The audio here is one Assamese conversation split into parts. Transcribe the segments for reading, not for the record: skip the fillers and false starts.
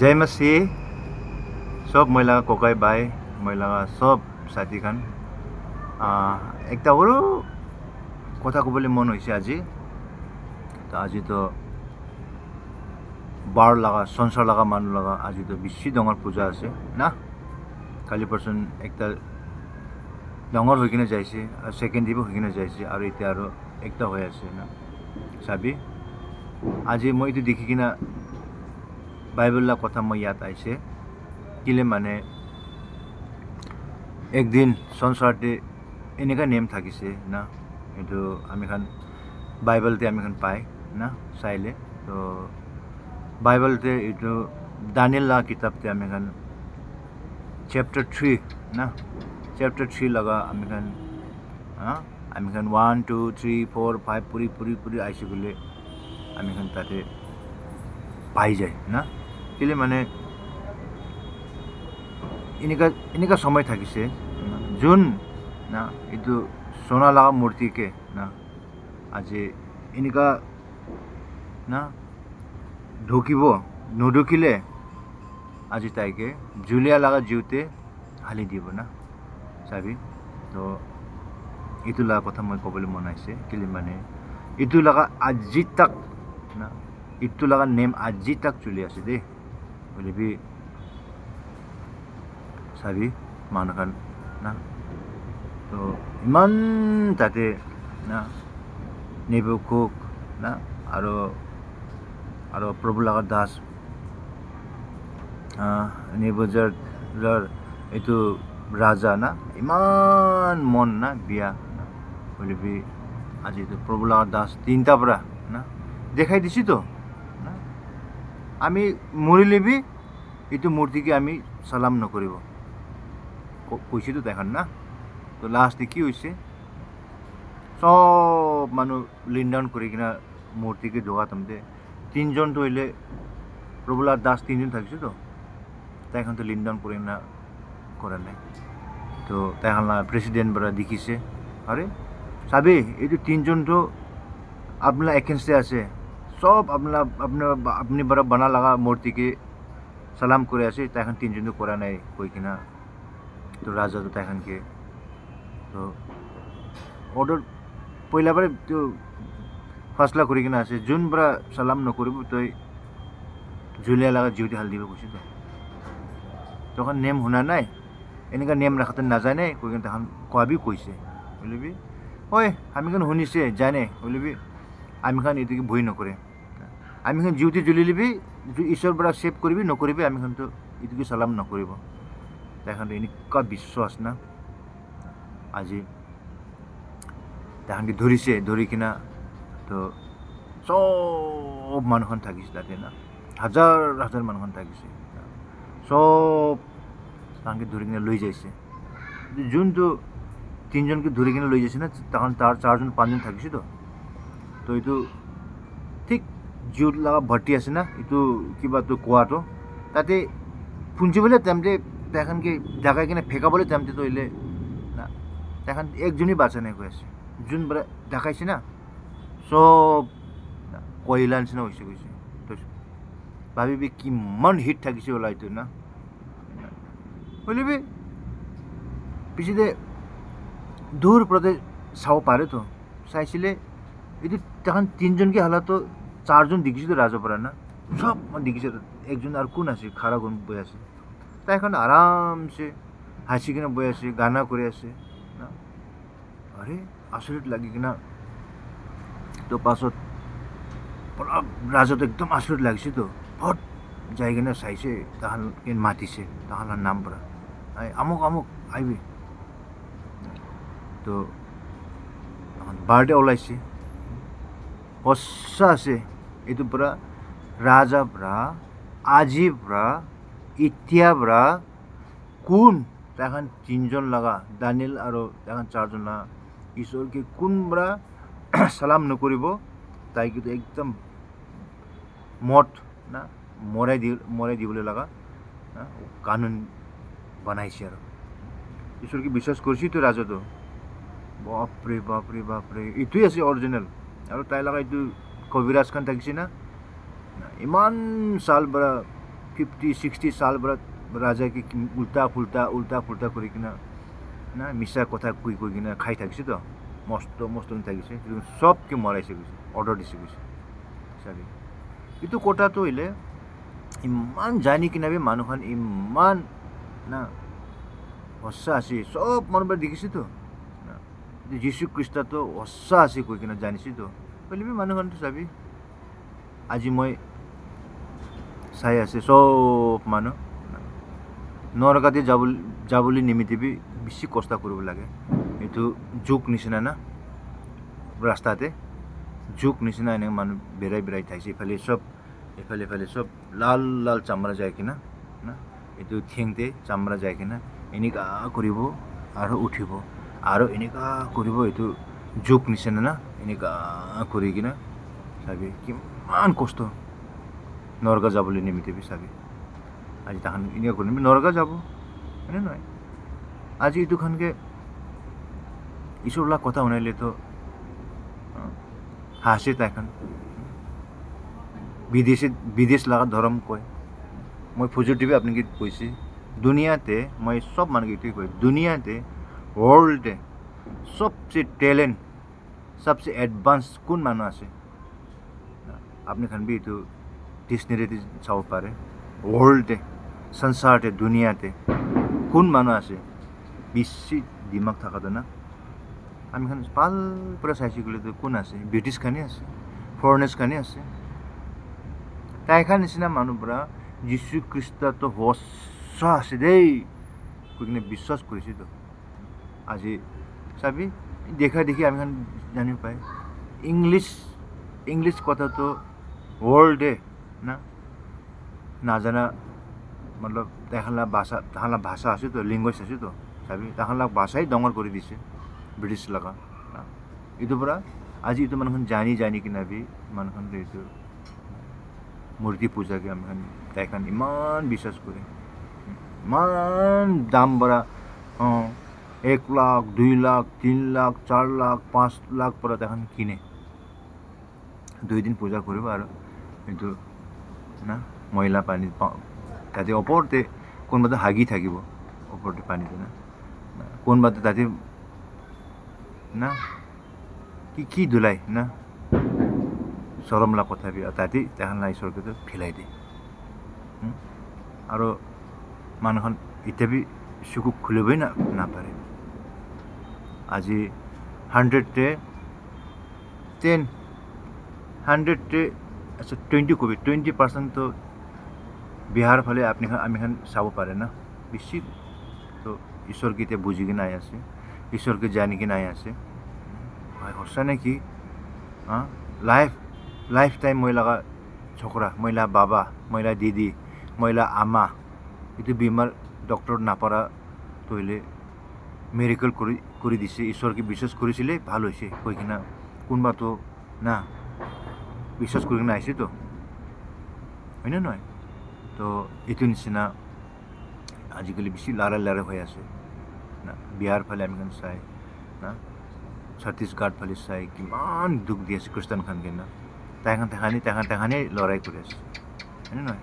जय मसीह सब महिला कोकाई बाई महिला सब साथी खान एक अरू कथा कबले मन হৈছে আজি तो আজি तो बार लगा संसार लगा मानु लगा আজি तो बेसि डंगर पूजा আছে ना काली पर्सन एक डंगर হৈ কিনে যাইছে আৰু সেকেন্ড দিব হৈ কিনে যাইছে আৰু এতিয়া আৰু একটা হৈ আছে না চাবি আজি মই এটো দেখি কিনা बाइबल ला कथा मैं याद आइसे किले माने एक दिन संसारते एनेका नेम थाकिसे ना एतो आमी खान बाइबल ते आमी खान पाए ना साइले तो बाइबल ते एतो दानियल ला किताब ते आमी खान चैप्टर 3 ना चैप्टर 3 लगा आमी खान 1 2 3 4 5 पूरी आइसे गुले आमी खान ताते पाई जाए ना किले माने इनका समय थाकिसे जुन ना इतो सोना लगा मूर्ति के ना आज इनका ना ढोकिबो नढोकिले आज ताइके जुलिया लगा जीवते हाली दिबो ना साबी तो इतो लगा कथा मैं कबले मन आइसे किले माने इतो लगा আজি तक ना इतो लगा नेम আজি तक चली आसे दे बोले भी साबी मानखान ना तो इमान ताते ना नेबुकुक ना आरो प्रभु लगा दास नेबुजर इतो राजा ना इमान मन ना बिया ना बोले भी आज तो प्रभु लगा दास तीनटा बरा ना देखाई दिसी तो आमी मरिले भी इतो मूर्ति के आमी सलाम नकरिब কৈছে তো দেখান ना तो लास्ट की होइसे सब मानु लिन डाउन करि किना मूर्ति के जोगा तमते तीनजन तो हइले प्रभुलार दास तीनजन थाकिसे तो ताइखान तो लिन डाउन करिना करा নাই तो ताइखानला प्रेसिडेंट बरा दिखिसे अरे साबे एतो तीनजन तो आपला एकेंस्टे আছে सब अपने बरा बना लगा मूर्ति के सलाम करे आसे ताइखान तीनजन तो करा নাই कोई किना तो राजा तो ताइखान के तो ऑर्डर पहिला बारे तो फैसला करि किना आसे जुन बरा सलाम नकरिब तो जुलिया लगा जीवते हाल दिबो কৈছে तो तखन नेम हुना নাই एनेका नेम राखते ना जाने कोई किना ताइखान कबि কৈছে बोलेबि ओय हामी खान हुनिसे जाने बोलेबि हामी खान इतिके भय नकरे आमी खान जीवते जुलिले भी ईश्वर बड़ा सेव करिबि नकरिबि आमी खान तो इतिके सलाम नकरिब ताइखान इनका विश्वास ना আজি ताइखान धरिसे धरि किना तो सब मानखान थाकिसे ताते ना हजार मानखान थाकिसे सब ताइखान धरि किना लई जाइसे जुन तो तीनजन के धरि किना लई जाइसे ना ताइखान तार चारजन पाँचजन थाकिसे तो इतो ठीक जीव लगा भट्टी आसे ना इतो किबा तो कोआ तो ताते पुंजी बोले तमते ताइखान के जागा किना फेका बोले तमते तो इले ना ताइखान एक जनी बाचा नै कइसे जुन बरा देखाइसे ना सब कोइलान से ना होइसे कइसे तो भाबी बे कि मन हिट थाकिसे होला इतो ना बोले बे पिछे दे दूर प्रदेश साउ पारे तो साइसिले यदि ताइखान तीनजन के हालत तो चारजन दिखिसे तो राजा परा ना सब दिखिसे एक जन और कुन आसे खारा गुन बयासे ताइखान आराम से हासी किना बयासे गाना करे आसे ना अरे आश्चर्य लागि किना तो पाছত पुरा राजा तो एकदम आश्चर्य लागिसे तो फट जाई किना साइसे ताहान के मातिसे ताहान नाम परा आइ अमुक आइबे तो बार्डे ओलाइसे हस्सा आसे इतो पुरा राजा ब्रा आजी ब्रा इत्या ब्रा कुन ताइखान तीनजन लगा दानियल आरो ताइखान चारजन लगा ईश्वर के कुन ब्रा सलाम नकरिब ताइके तो एकदम मत ना मराइ दिबले लगा ना कानून बनाइसे आरो ईश्वर के विश्वास करछि तो राजा तो बापरे इतुई आसे ओरिजिनल और ताइ लगा इतु कविराज खान थाकिसे ना इमान साल बरा 50-60 साल राजा की उल्टा पुल्टा কৰি কিনা না মিছা কথা কৈ কিনা খাই থাকিছে তো মস্ত থাকিছে সবকে মৰাইছে গৈছে অৰ্ডাৰ দিছে গৈছে চাবি এইটো কথাটো হ'লে ইমান জানি কিনা মানুহখন ইমান না সঁচা আছে সব মানুহবিলাক দেখিছেতো যীশু খ্ৰীষ্টটো সঁচা আছে কৈ কিনা জানিছেতো হ'লে মানুহখনটো চাবি আজি মই চাই আছে সব মানুহ নৰকাতে যাবলৈ নিমিত্তে বেছি কষ্ট কৰিব লাগে এইটো যুগ নিচিনা না ৰাস্তাতে যুগ নিচিনা এনেকৈ মানুহ বেৰাই থাকিছে এফালে সব লাল চামৰা যায় কিনা না এইটো ঠেংতে চামৰা যায় কিনা এনেকুৱা কৰিব আৰু উঠিব আৰু এনেকুৱা কৰিব এইটো যুগ নিচিনা না এনেকুৱা কৰি কিনা চাবি কিমান কষ্ট নৰকা যাবলৈ নিমিত্তে চাবি আজি তাহান এনেকুৱা কৰি নৰকা যাব হয়নে নহয় আজি এইটোখনকে ঈশ্বৰৰ কথা শুনাইলেতো হাসে তাইখন বিদেশ লগা ধৰ্ম কয় মই পজিটিভে আপোনাক কৈছে দুনিয়াতে মই সব মানুহক এইটোৱে কয় দুনিয়াতে ৱৰ্ল্ডে সবচে টেলেণ্ট সবচে এডভান্স কোন মানুহ আছে আপুনি খান এইটো ডিক্সনেৰীতে চাব পাৰে ৱৰ্ল্ডে সংসাৰতে দুনিয়াতে কোন মানুহ আছে বেছি দিমাগ থকাটো না আমি খান পাল পৰা চাইছোঁ গ'লেতো কোন আছে ব্ৰিটিছ খানে আছে ফৰেনাৰ্ছ খানে আছে তাইখান নিচিনা মানুহ পৰা যীশু খ্ৰীষ্টটো সঁচা আছে দেই কৈ কিনে বিশ্বাস কৰিছেতো আজি চাবি দেখি আমি খান জানিব পাই ইংলিছ কথাটো ৱৰ্ল্ডে না নাজানা মতলব তাহাঁলা ভাষা আছেতো লেংগুৱেজ আছেতো চাবি তাহাঁলা ভাষাই ডাঙৰ কৰি দিছে ব্ৰিটিছ লগা এইটোৰ পৰা আজি এইটো মানুহখন জানি কিনা মানুহখন এইটো মূৰ্তি পূজাকে আমি তাইখন ইমান বিশ্বাস কৰে ইমান দাম বঢ়া 1 লাখ 2 লাখ 3 লাখ 4 লাখ 5 লাখ পৰা তাইখন কিনে 2 দিন পূজা কৰিব আৰু এইটো না ময়লা পানী তাতে ওপৰতে কোনোবাটো হাগি থাকিব ওপৰতে পানীটো না কোনোবাটো তাতে না কি ধুলাই না চৰমলা কথা তাতে তাহাঁলা ঈশ্বৰকে ফেলাই দিয়ে আৰু মানুহখন এতিয়া চকু খুলিবই নাপাৰে আজি 100তে 20 কবি 20% তো বিহাৰ ফালে আমি চাব পাৰে না বেছি তো ঈশ্বৰকে এতিয়া বুজি কিনে আহি আছে ঈশ্বৰকে জানি কিনে আহি আছে ভাই সঁচা নেকি লাইফ টাইম মই লগা ছোকৰা মহিলা বাবা মহিলা দিদি মহিলা আমা এইটো বেমাৰ ডক্টৰ নাপাৰা তইলে মেৰিকেল কৰি দিছে ঈশ্বৰকে বিশ্বাস কৰিছিলে ভাল হৈছে কৈ কিনা কোনোবাতো না বিশ্বাস কৰি কিনে আহিছেতো হয়নে নহয় তো এইটো নিচিনা আজিকালি বেছি লাৰা হৈ আছে না বিহাৰ ফালে আমি চাই না ছত্তীশগড় ফালে চাই কিমান দুখ দি আছে খ্ৰীষ্টান খানকে না তাহাঁতে লৰাই কৰি আছে হয়নে নহয়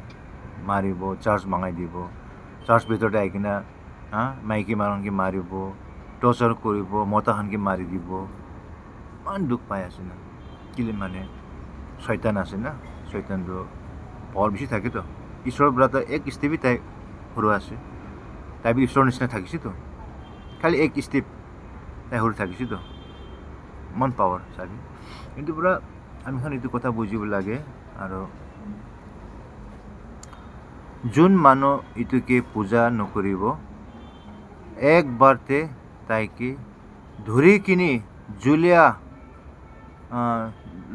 মাৰিব চাৰ্চ মাঙাই দিব চাৰ্চ ভিতৰতে আহি কিনা মাইকী মানুহকে মাৰিব টৰ্চাৰ কৰিব মতাখানকে মাৰি দিব ইমান দুখ পাই আছে না কেলে মানে শয়তান আছে না শয়তানটো বৰ বেছি থাকেতো ঈশ্বৰৰ পৰা এক ষ্টেপেই তাই সৰু আছে তাই ঈশ্বৰৰ নিচিনা থাকিছেতো খালি এক ষ্টেপ তাই সৰু থাকিছেতো ইমান পাৱাৰ চাবি কিন্তু পুৰা আমি এইটো কথা বুজিব লাগে আৰু যোন মানুহ এইটোকে পূজা নকৰিব একবাৰতে তাইকে ধৰি কিনি জুলীয়া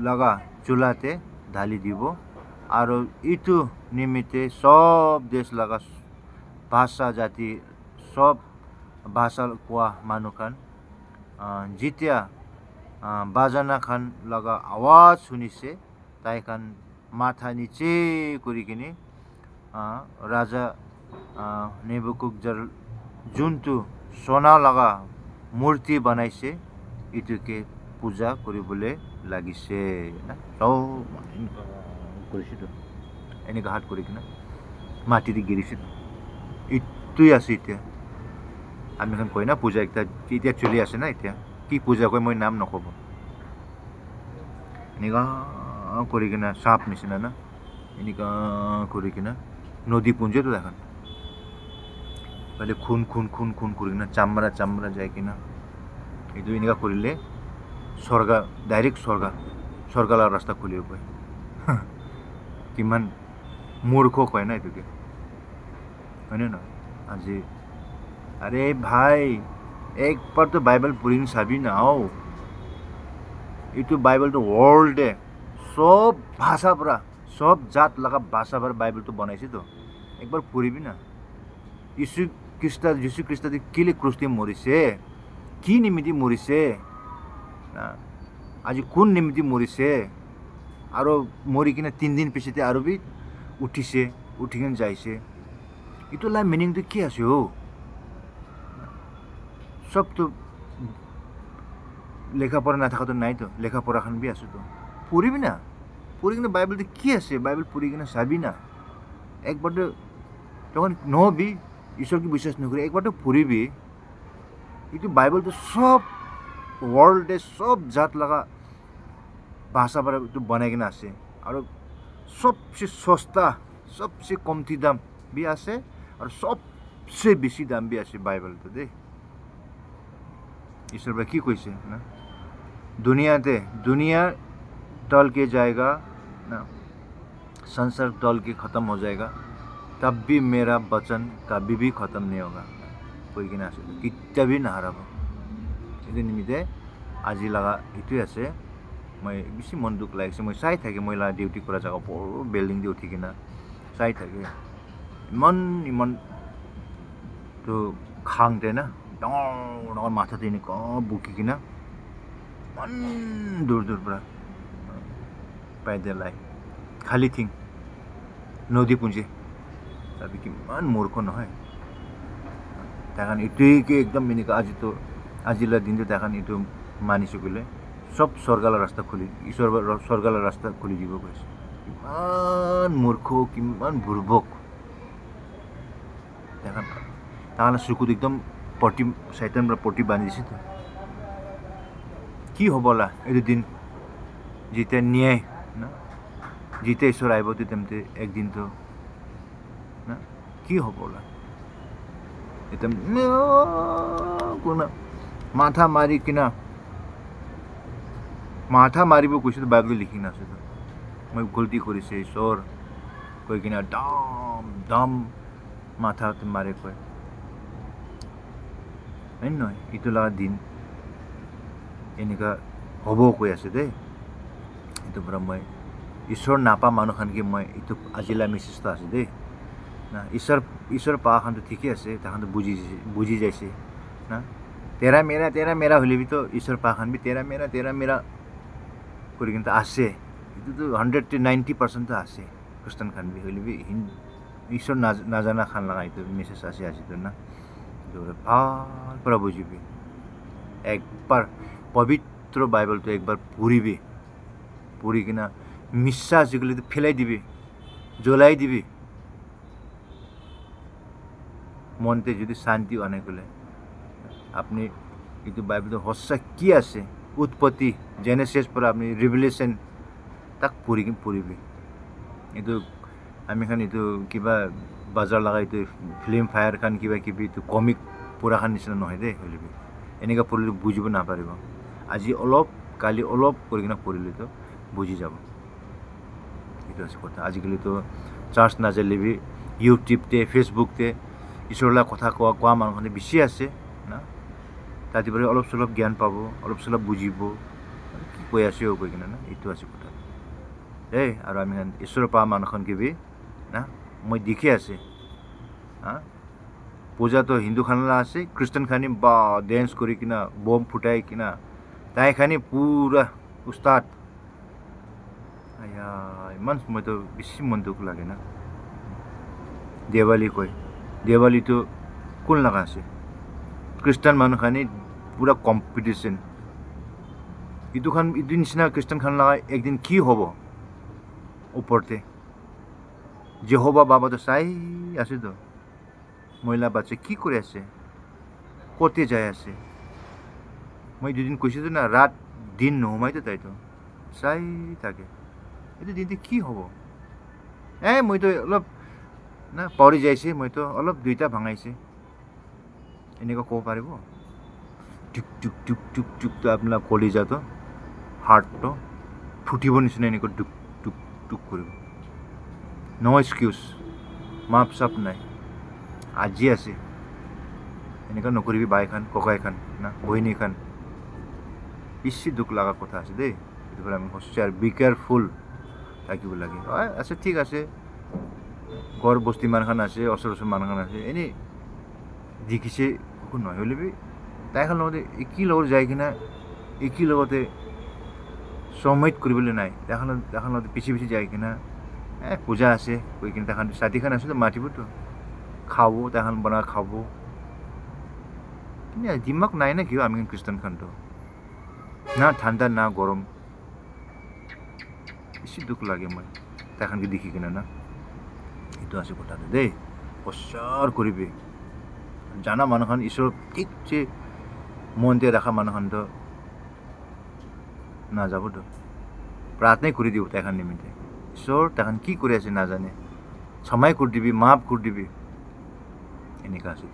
লগা চোলাতে ঢালি দিব আৰু এইটো নিমিত্তে সব দেশ লগা ভাষা জাতি সব ভাষা কোৱা মানুহখন যেতিয়া বাজানা খান লগা আৱাজ শুনিছে তাইখন মাথা নিচে কৰি কিনে ৰাজা নেবুকদ্নেজাৰ যোনটো সোণা লগা মূৰ্তি বনাইছে এইটোকে পূজা কৰিবলৈ লাগিছে না চব কৰিছেতো এনেকুৱা হাত কৰি কিনে মাটিতে গিৰিছে ইটোৱে আছে এতিয়া আমি এখন কয় না পূজা একটা এতিয়া চলি আছে না এতিয়া কি পূজা কয় মই নাম নক'ব এনেকুৱা কৰি কিনে সাপ নিচিনা না এনেকুৱা কৰি কিনে নদী পুঞ্জটো এখন খুন খুন খুন খুন কৰি কিনে চামৰা চামৰা যায় কিনা এইটো এনেকুৱা কৰিলে স্বৰ্গা ডাইৰেক্ট স্বৰ্গালৰ ৰাস্তা খুলিব পায় কিমান মূৰ্খ কয় না এইটোকে হয়নে নহয় আজি আরে ভাই একবার তো বাইবেল পড়ি চাবি না এইটো বাইবেলটো ওয়ার্ল্ডে সব ভাষা পৰা সব জাত লগা ভাষা পৰা বাইবেলটো বনাইছে তো একবাৰ পঢ়িবি না যীশু খ্ৰীষ্ট কেলে ক্ৰুচতে মৰিছে কি নিমিত্তে মৰিছে আজি কোন নিমিত্তে মৰিছে আৰু মৰি কিনে 3 দিন পিছতে আৰু বি উঠিছে উঠি কিনে যাইছে এইটো লাই মিনিংটো কি আছে সব তো লেখা পড়া না থাকা তো নাই তো লেখা পড়া খান বি আছে তো পড়িবি না পড়ি কিনে বাইবেলতে কি আছে বাইবেল পড়ি কিনে চাবি না একবার তো যখন নহবি ঈশ্বরকে বিশ্বাস নকরি একবার তো পড়িবি এইটো বাইবেলটো সব ওয়ার্ল্ডে সব জাত লগা ভাষা পৰা এইটো বনাই কিনে আছে আৰু সবচে সস্তা সবচে কমতি দাম বি আছে আৰু সবচে বেছি দাম বি আছে বাইবেলটো দেই ईश्वर भाई की कैसे ना दुनिया टल के जाएगा ना संसार टल के ख़त्म हो जाएगा तब भी मेरा वचन कभी भी ख़त्म नहीं होगा कोई कि ना कितना भी नाहाराब ये निमित्ते আজি लगा इतुए आसे मैं बेसि मन दुख लागिছে मैं চাই থাকে मैं ला डिउटी কৰা জায়গা বড় বিল্ডিং দি উঠি কিনা চাই থাকে ইমান তো খাংতে না ডাঙৰ মাথাতে এনেকুৱা বুকি কিনা ইমান দূৰ পৰা পাইদেলাই খালী থিং নদী পুঞ্জি তাবি কিমান মূৰ্খ নহয় তাকান এইটোকে একদম এনেকুৱা আজিলা দিনটো তাকান এইটো মানিছো গ'লে সব স্বৰ্গালৰ ৰাস্তা খুলি ঈশ্বৰ স্বৰ্গালৰ ৰাস্তা খুলি দিব কৈছে কিমান মূৰ্খ কিমান বুৰ্বক তাকান চকুত একদম পটি শয়তান পৰা পটি বান্ধি দিছে তো কি হ'বলা এইটো দিন যেতিয়া ন্যায় না যেতিয়া ঈশ্বৰ আহিব তেন্তে একদিন তো না কি হ'বলা এটা কোনা মাথা মাৰি কিনা মাথা মাৰিব কৈছে তো বাইবেল লিখি নাছে তো মই গলতি কৰিছে ঈশ্বৰ কৈ কিনা দাম মাথাতে মাৰে কয় নহয় এইটো লগা দিন এনেকুৱা হ'ব কৈ আছে দেই এইটো পৰা মই ঈশ্বৰ নাপা মানুহখানকে মই এইটো আজিলা মেছেজটো আছে দেই না ঈশ্বৰ পাখানটো ঠিকে আছে তাহাঁতে বুজি যাইছে না তেৰা মেৰা হ'লে তো ঈশ্বৰ পাখান বি তেৰা মেৰা কৰি কিন্তু আছে এইটোতো 190% আছে খ্ৰীষ্টান খান বি হ'লে বি ঈশ্বৰ নাজানা খান লগা এইটো মেছেজ আছে আজিতো না ভাল পৰা বুজিবি একবাৰ পবিত্ৰ বাইবেলটো একবাৰ পঢ়িবি পঢ়ি কিনা মিছা যিগুলি ফেলাই দিবি জ্বলাই দিবি মনতে যদি শান্তি আনে গ'লে আপনি এইটো বাইবেলটো সঁচা কি আছে উৎপত্তি জেনেচিছ পৰা আপনি ৰিভিলেশ্যন তাক পঢ়িবি এইটো আমি খান এইটো কিবা বাজাৰ লগা এইটো ফিল্ম ফায়াৰ খান কিবা কিবি এইটো কমিক পঢ়া খান নিচিনা নহয় দেই হ'লেবি এনেকুৱা পঢ়িলে বুজিব নাপাৰিব আজি অলপ কালি অলপ কৰি কিনে পঢ়িলেতো বুজি যাব এইটো আছে কথা আজিকালিতো চাৰ্চ নাজানিবি ইউটিউবতে ফেচবুকতে ঈশ্বৰৰ কথা কোৱা মানুহখিনি বেছি আছে না তাতে পৰা অলপ চলপ জ্ঞান পাব অলপ চলপ বুজিব কি কৈ আছে কৈ কিনে না এইটো আছে কথা দেই আৰু আমি ঈশ্বৰৰ পা মানুহখন কিবি না মই দেখি আছে পূজা তো হিন্দু খানা আছে খ্ৰীষ্টান খানি বা ডেন্স কৰি কিনা বম ফুটাই কিনা তাই খানি পুৰা উস্তাদ ইমান সময়তো বেছি মন দুখ লাগে না দেৱালী কয় দেৱালীটো কোন লগা আছে খ্ৰীষ্টান মানুহখানি পুৰা কম্পিটিশ্যন এইটো নিচিনা খ্ৰীষ্টান খান লগা একদিন কি হ'ব ওপৰতে জেহোবা বাবাতো চাই আছে তো মহিলা বাচ্চা কি কৰে আছে কতে যাই আছে মই দুদিন কৈছোঁ না ৰাত দিন নোসোমাইতো তাইতো চাই থাকে এইটো দিনটো কি হ'ব মইতো অলপ না পৰি যাইছে মইতো অলপ দুইটা ভাঙাইছে এনেকুৱা ক'ব পাৰিব টুক টুক টুক টুক টুকটো আপোনাৰ কলিজাটো হাৰ্টটো ফুটিব নিচিনা এনেকুৱা টুক টুক টুক কৰিব ন' এক্সকিউজ মাপ চাপ নাই আজি আছে এনেকুৱা নকৰিবি বাইখান ককাইখান না বহিনীখান বেছি দুখ লগা কথা আছে দেই এইটো পৰা আমি হুঁচিয়াৰ বি কেয়াৰফুল থাকিব লাগে আছে ঠিক আছে ঘৰ বস্তি মানুহখান আছে ওচৰ মানুহখান আছে এনেই দেখিছে একো নহয় হ'লেবি তাইখান লগতে একি লগত যাই কিনে একি লগতে চমিট কৰিবলৈ নাই তাইখান লগতে পিছি পিছি যাই কিনে পূজা আছে কৈ কিনে তাইখান ছাতিখান আছে তো মাতিবতো খাব তাইখান বনাই খাব কিন্তু দিমাগ নাই না কিয় আমি খ্ৰীষ্টানখানটো না ঠাণ্ডা না গৰম বেছি দুখ লাগে মই তাইখানকে দেখি কিনে না এইটো আছে কথাটো দেই প্ৰচাৰ কৰিবি জানা মানুহখন ঈশ্বৰ ঠিকছে মনতে ৰখা মানুহখনতো নাযাবতো প্ৰাৰ্থনাই কৰি দিব তাইখান নিমিত্তে ঈশ্বৰ তাইখান কি কৰি আছে নাজানে ক্ষমাই কৰি দিবি মাফ কৰি দিবি এনেকুৱা আছে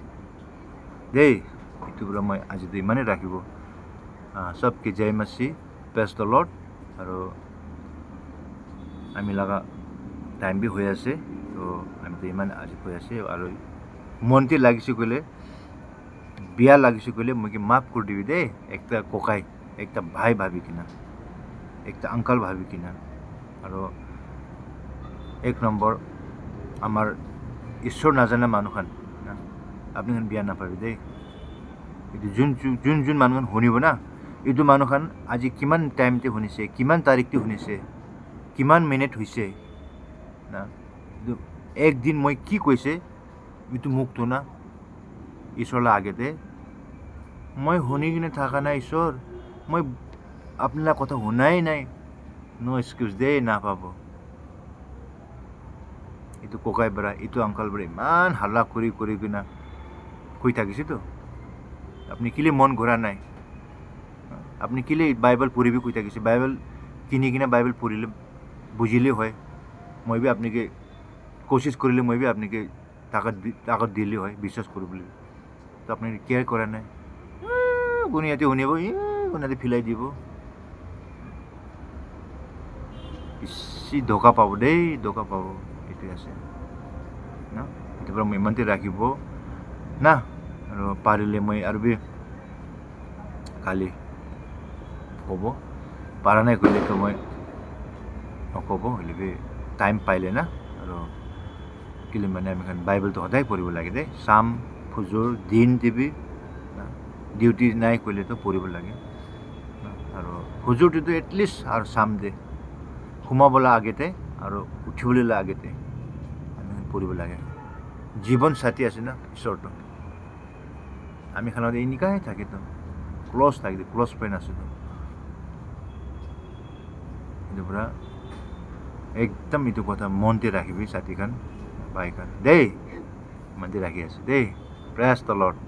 দেই এইটো পৰা মই আজিতো ইমানেই ৰাখিব চবকে জয় মাছি প্ৰেজ দ্য লৰ্ড আৰু আমি লগা টাইম বি হৈ আছে তো আমিতো ইমান আজি হৈ আছে আৰু মনতে লাগিছে ক'লে বিয়া লাগিছে ক'লে মই কি মাফ কৰি দিবি দেই একটা ককাই একটা ভাই ভাবি কিনা একটা আংকাল ভাবি কিনা আৰু এক নম্বৰ আমাৰ ঈশ্বৰ নাজানা মানুহখন আপুনি বিয়া নাপাবি দেই এইটো যোন মানুহখন শুনিব না এইটো মানুহখন আজি কিমান টাইমতে শুনিছে কিমান তাৰিখতে শুনিছে কিমান মিনিট হৈছে না একদিন মই কি কৈছে এইটো মোকতো না ঈশ্বৰলৈ আগতে মই শুনি কিনে থকা নাই ঈশ্বৰ মই আপোনাৰ কথা শুনাই নাই ন' এক্সকিউজ দেই নাপাব এইটো ককাই পৰা এইটো আংকাল পৰা ইমান হাল্লা কৰি কৰি কিনা কৈ থাকিছেতো আপুনি কেলে মন ঘূৰা নাই আপুনি কেলে বাইবেল পঢ়িবি কৈ থাকিছে বাইবেল কিনি কিনে বাইবেল পঢ়িলে বুজিলেই হয় মই বি আপোনাকে কোচিছ কৰিলে মই বি আপোনাকে তাকত দিলে হয় বিশ্বাস কৰিবলৈ তো আপুনি কেয়াৰ কৰা নাই কোনে ইয়াতে শুনিব কোনে ফিলাই দিব বেছি ধোকা পাব দেই ধোকা পাব এইটোৱে আছে না এইটোৰ পৰা মই ইমানতে ৰাখিব না আৰু পাৰিলে মই আৰু বি কালি ক'ব পাৰা নাই কৰিলেতো মই নক'ব হ'লে বি টাইম পাইলে না আৰু কেলে মানে আমি বাইবেলটো সদায় পঢ়িব লাগে দেই চাম ফুজুৰ দিন টিভি ডিউটি নাই কৰিলেতো পঢ়িব লাগে আৰু ফুজুৰটোতো এটলিষ্ট আৰু চাম দে সোমাবলৈ আগতে আৰু উঠিবলৈ আগতে আমি পঢ়িব লাগে জীৱন সাথী আছে না ঈশ্বৰটো আমি খানাত এনেকুৱাই থাকেতো ক্লজ থাকে ক্লজ ফ্ৰেণ্ড আছেতো এইটোৰ পৰা একদম এইটো কথা মনতে ৰাখিবি ছাতিখান বাইখান দেই মনতে ৰাখি আছে দেই প্ৰেজ দ্য লৰ্ড